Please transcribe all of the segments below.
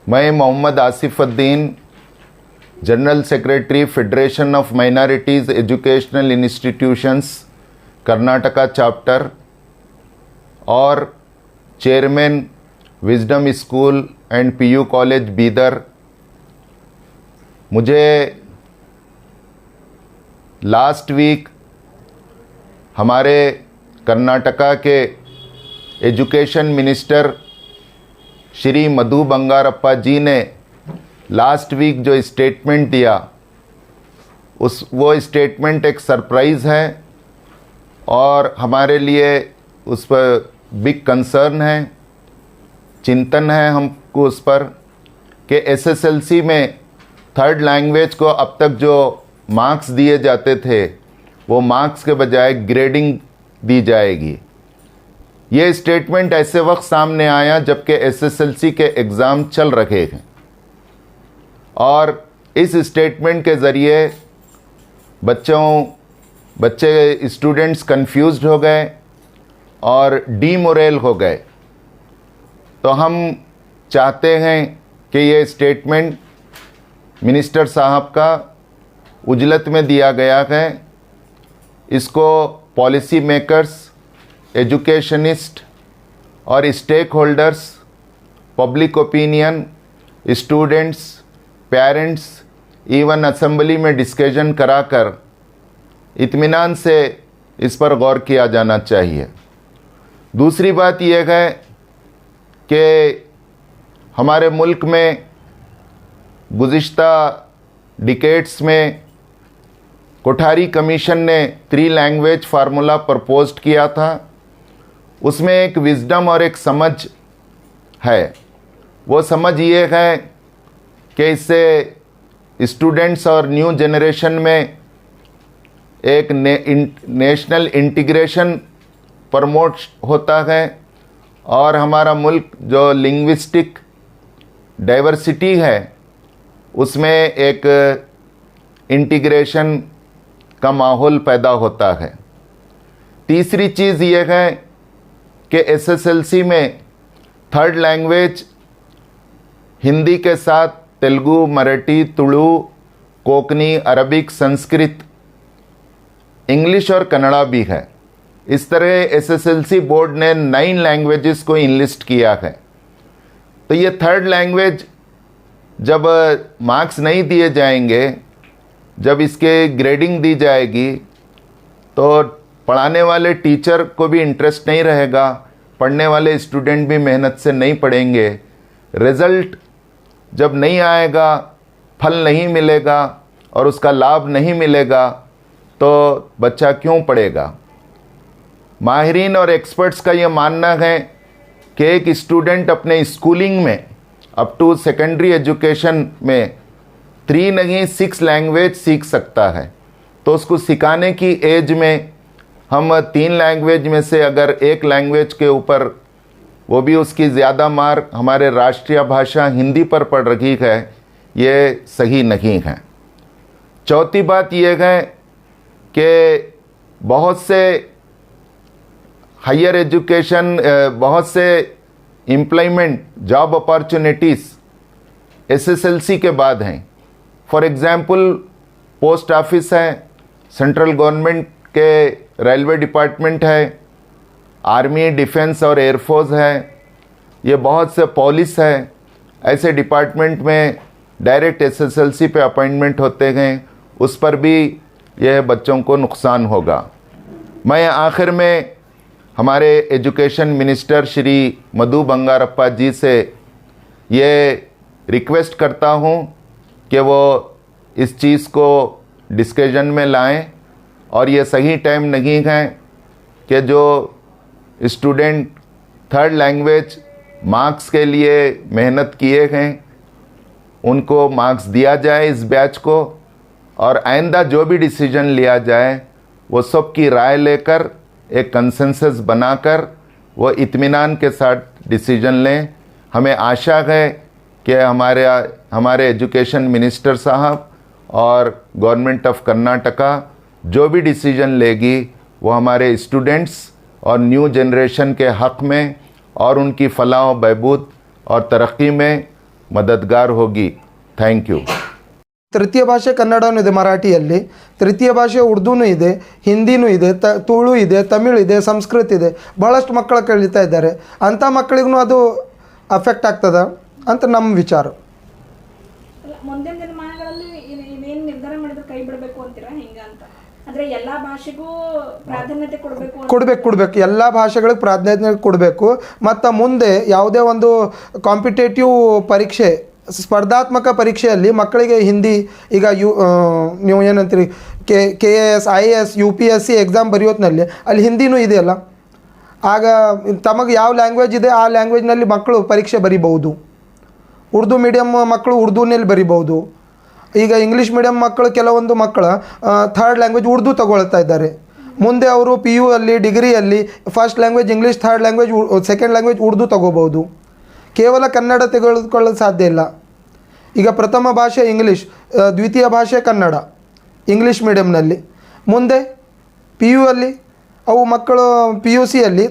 मैं Mohammed Asifuddin, general secretary federation of minorities educational institutions Karnataka chapter और chairman wisdom school and PU college Bidar, मुझे last week हमारे कर्नाटका के education minister Shri Madhu Bangarappa ji ने लास्ट वीक जो स्टेटमेंट दिया वो स्टेटमेंट एक सरप्राइज़ है और हमारे लिए उस पर बिग कंसर्न है, चिंतन है हमको उस पर कि एसएसएलसी में थर्ड लैंग्वेज को अब तक जो मार्क्स दिए जाते थे वो मार्क्स के बजाय ग्रेडिंग दी जाएगी। ये स्टेटमेंट ऐसे वक्त सामने आया जबकि एसएसएलसी के एग्ज़ाम चल रहे हैं और इस स्टेटमेंट के ज़रिए बच्चे स्टूडेंट्स कंफ्यूज्ड हो गए और डीमोरल हो गए। तो हम चाहते हैं कि ये स्टेटमेंट मिनिस्टर साहब का उजलत में दिया गया है, इसको पॉलिसी मेकर्स, एजुकेशनिस्ट और stakeholders, public opinion, students, parents, even assembly में डिस्कशन कराकर इत्मीनान से इस पर गौर किया जाना चाहिए। दूसरी बात यह है कि हमारे मुल्क में गुज़िश्ता डिकेड्स में कोठारी कमीशन ने 3 लैंग्वेज फार्मूला प्रपोज्ड किया था। उसमें एक विजडम और एक समझ है। वो समझ ये है कि इससे स्टूडेंट्स और न्यू जनरेशन में एक नेशनल इंटीग्रेशन प्रमोट होता है और हमारा मुल्क जो लिंग्विस्टिक डाइवर्सिटी है उसमें एक इंटीग्रेशन का माहौल पैदा होता है। तीसरी चीज़ यह है कि एसएसएलसी में थर्ड लैंग्वेज हिंदी के साथ तेलुगु, मराठी, तुलु, कोंकणी, अरबिक, संस्कृत, इंग्लिश और कन्नड़ा भी है। इस तरह एसएसएलसी बोर्ड ने 9 लैंग्वेजेस को इनलिस्ट किया है। तो ये थर्ड लैंग्वेज जब मार्क्स नहीं दिए जाएंगे, जब इसके ग्रेडिंग दी जाएगी तो पढ़ाने वाले टीचर को भी इंटरेस्ट नहीं रहेगा, पढ़ने वाले स्टूडेंट भी मेहनत से नहीं पढ़ेंगे, रिज़ल्ट जब नहीं आएगा, फल नहीं मिलेगा और उसका लाभ नहीं मिलेगा तो बच्चा क्यों पढ़ेगा। माहिरीन और एक्सपर्ट्स का ये मानना है कि एक स्टूडेंट अपने स्कूलिंग में अप टू सेकेंडरी एजुकेशन में 3 नहीं 6 लैंग्वेज सीख सकता है। तो उसको सिखाने की एज में हम 3 लैंग्वेज में से अगर एक लैंग्वेज के ऊपर, वो भी उसकी ज़्यादा मार्क हमारे राष्ट्रीय भाषा हिंदी पर पड़ रही है, ये सही नहीं है। चौथी बात यह है कि बहुत से हायर एजुकेशन, बहुत से एम्प्लॉयमेंट जॉब अपॉर्चुनिटीज़ एसएसएलसी के बाद हैं। फॉर एग्ज़ाम्पल पोस्ट ऑफिस है, सेंट्रल गवर्नमेंट के रेलवे डिपार्टमेंट है, आर्मी, डिफेंस और एयरफोर्स है, ये बहुत से पुलिस है। ऐसे डिपार्टमेंट में डायरेक्ट एसएसएलसी पे अपॉइंटमेंट होते हैं, उस पर भी यह बच्चों को नुकसान होगा। मैं आखिर में हमारे एजुकेशन मिनिस्टर श्री मधु बंगारप्पा जी से ये रिक्वेस्ट करता हूँ कि वो इस चीज़ को डिस्कशन में लाएं और ये सही टाइम नहीं है कि जो स्टूडेंट थर्ड लैंग्वेज मार्क्स के लिए मेहनत किए हैं उनको मार्क्स दिया जाए इस बैच को, और आइंदा जो भी डिसीजन लिया जाए वो सबकी राय लेकर एक कंसेंसस बनाकर वो इत्मीनान के साथ डिसीजन लें। हमें आशा है कि हमारे एजुकेशन मिनिस्टर साहब और गवर्नमेंट ऑफ कर्नाटका जो भी डिसीजन लेगी वो हमारे स्टूडेंट्स और न्यू जनरेशन के हक़ में और उनकी फलाह व बहबूद और तरक्की में मददगार होगी। Thank you. ತೃತೀಯ ಭಾಷೆ ಕನ್ನಡನೂ ಇದೆ ಮರಾಠಿಯಲ್ಲಿ, ತೃತೀಯ ಭಾಷೆ ಉರ್ದೂನೂ ಇದೆ, ಹಿಂದಿನೂ ಇದೆ, ತುಳು ಇದೆ, ತಮಿಳು ಇದೆ, ಸಂಸ್ಕೃತ ಇದೆ. ಭಾಳಷ್ಟು ಮಕ್ಕಳು ಕಲಿತಾ ಇದ್ದಾರೆ. ಅಂಥ ಮಕ್ಕಳಿಗೂ ಅದು ಅಫೆಕ್ಟ್ ಆಗ್ತದ ಅಂತ ನಮ್ಮ ವಿಚಾರ. ಮುಂದಿನ ದಿನಮಾನಗಳಲ್ಲಿ ಇವೇನು ನಿರ್ಧಾರ ಮಾಡಿದ್ರೆ ಕೈ ಬಿಡಬೇಕು ಅಂತೀರಾ ಹೆಂಗ ಅಂತ? ಅಂದರೆ ಎಲ್ಲ ಭಾಷೆಗೂ ಪ್ರಾಧಾನ್ಯತೆ ಕೊಡಬೇಕು, ಎಲ್ಲ ಭಾಷೆಗಳಿಗೆ ಪ್ರಾಧಾನ್ಯತೆ ಕೊಡಬೇಕು. ಮತ್ತು ಮುಂದೆ ಯಾವುದೇ ಒಂದು ಕಾಂಪಿಟೇಟಿವ್ ಪರೀಕ್ಷೆ, ಸ್ಪರ್ಧಾತ್ಮಕ ಪರೀಕ್ಷೆಯಲ್ಲಿ ಮಕ್ಕಳಿಗೆ ಹಿಂದಿ, ಈಗ ನೀವು ಏನಂತೀರಿ KAS IAS UPSC ಎಕ್ಸಾಮ್ ಬರೆಯೋದ್ನಲ್ಲಿ ಅಲ್ಲಿ ಹಿಂದಿನೂ ಇದೆಯಲ್ಲ, ಆಗ ತಮಗೆ ಯಾವ ಲ್ಯಾಂಗ್ವೇಜ್ ಇದೆ ಆ ಲ್ಯಾಂಗ್ವೇಜ್ನಲ್ಲಿ ಮಕ್ಕಳು ಪರೀಕ್ಷೆ ಬರಿಬಹುದು. ಉರ್ದು ಮೀಡಿಯಮ್ ಮಕ್ಕಳು ಉರ್ದುನಲ್ಲಿ ಬರಿಬಹುದು. ಈಗ ಇಂಗ್ಲೀಷ್ ಮೀಡಿಯಮ್ ಮಕ್ಕಳು, ಕೆಲವೊಂದು ಮಕ್ಕಳು ಥರ್ಡ್ ಲ್ಯಾಂಗ್ವೇಜ್ ಉರ್ದು ತಗೊಳ್ತಾ ಇದ್ದಾರೆ. ಮುಂದೆ ಅವರು PU ಅಲ್ಲಿ, ಡಿಗ್ರಿಯಲ್ಲಿ first language English, third language, second language Urdu ತಗೋಬಹುದು. ಕೇವಲ ಕನ್ನಡ ತೆಗೆದುಕೊಳ್ಳಲು ಸಾಧ್ಯ ಇಲ್ಲ. ಈಗ ಪ್ರಥಮ ಭಾಷೆ ಇಂಗ್ಲೀಷ್, ದ್ವಿತೀಯ ಭಾಷೆ ಕನ್ನಡ ಇಂಗ್ಲೀಷ್ ಮೀಡಿಯಮ್ನಲ್ಲಿ. ಮುಂದೆ PU ಅಲ್ಲಿ ಅವು ಮಕ್ಕಳು PUCಯಲ್ಲಿ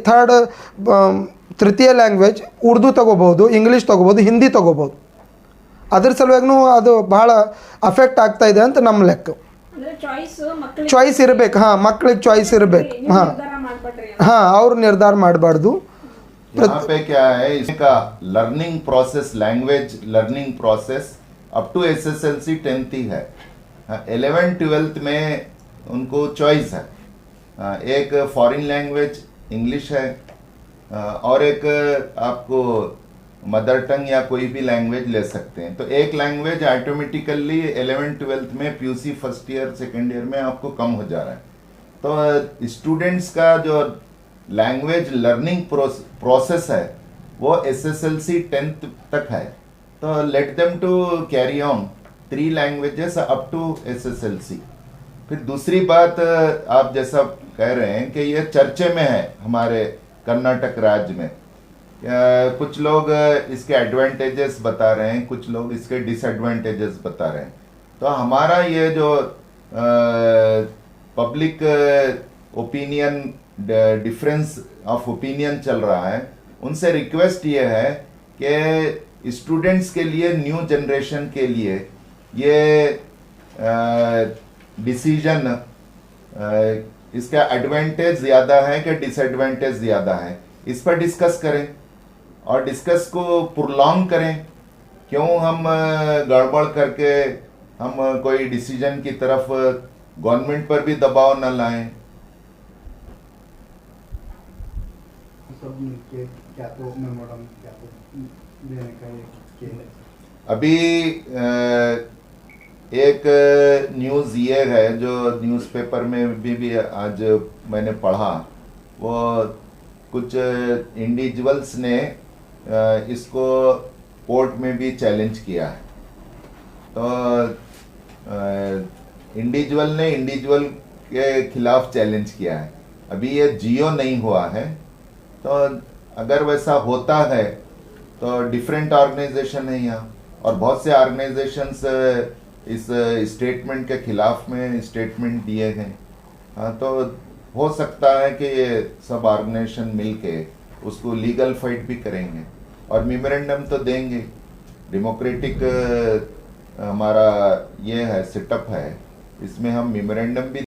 ತೃತೀಯ ಲ್ಯಾಂಗ್ವೇಜ್ ಉರ್ದು ತಗೋಬೋದು, ಇಂಗ್ಲೀಷ್ ತಗೋಬೋದು, ಹಿಂದಿ ತಗೋಬೋದು. ಅದ್ರ ಸಲುವಾಗೂ ಅದು ಭಾಳ ಅಫೆಕ್ಟ್ ಆಗ್ತಾ ಇದೆ ಅಂತ ನಮ್ಮ ಲೆಕ್ಕ. ಚಾಯ್ಸ್ ಇರಬೇಕು. ಹಾಂ, ಮಕ್ಕಳಿಗೆ ಚಾಯ್ಸ್ ಇರಬೇಕು. ಹಾಂ, ಅವ್ರು ನಿರ್ಧಾರ ಮಾಡಬಾರ್ದು. यहाँ पे क्या है, इसका learning process, language learning process up to SSLC 10th ही है। 11th 12th में उनको चॉइस है। एक फॉरेन लैंग्वेज इंग्लिश है और एक आपको मदर टंग या कोई भी लैंग्वेज ले सकते हैं। तो एक लैंग्वेज ऑटोमेटिकली 11th 12th में PUC first year second year में आपको कम हो जा रहा है। तो स्टूडेंट्स का जो लैंग्वेज लर्निंग प्रोसेस है वो SSLC 10th तक है। तो let them to carry on 3 languages up to SSLC। फिर दूसरी बात, आप जैसा कह रहे हैं कि ये चर्चे में है हमारे कर्नाटक राज्य में, कुछ लोग इसके एडवांटेजेस बता रहे हैं, कुछ लोग इसके डिसएडवांटेजेस बता रहे हैं। तो हमारा ये जो public opinion, difference of opinion चल रहा है, उनसे रिक्वेस्ट ये है कि स्टूडेंट्स के लिए, न्यू जनरेशन के लिए ये डिसीजन, इसका एडवांटेज ज़्यादा है कि डिसएडवांटेज ज़्यादा है, इस पर डिस्कस करें और डिस्कस को प्रोलॉन्ग करें। क्यों हम गड़बड़ करके हम कोई डिसीजन की तरफ गवर्नमेंट पर भी दबाव न लाएं। अभी एक न्यूज़ ये है जो न्यूज़पेपर में भी आज मैंने पढ़ा, वो कुछ इंडिविजुअल्स ने इसको कोर्ट में भी चैलेंज किया है। तो इंडिविजुअल के खिलाफ चैलेंज किया है। अभी ये जियो नहीं हुआ है, तो अगर वैसा होता है तो डिफरेंट ऑर्गेनाइजेशन है यहाँ, और बहुत से ऑर्गेनाइजेशंस इस स्टेटमेंट के खिलाफ में स्टेटमेंट दिए हैं। हाँ, तो हो सकता है कि ये सब ऑर्गेनाइजेशन मिलके उसको लीगल फाइट भी करेंगे और मेमोरेंडम तो देंगे। डेमोक्रेटिक हमारा ये है, सेटअप है, इसमें हम मेमोरेंडम भी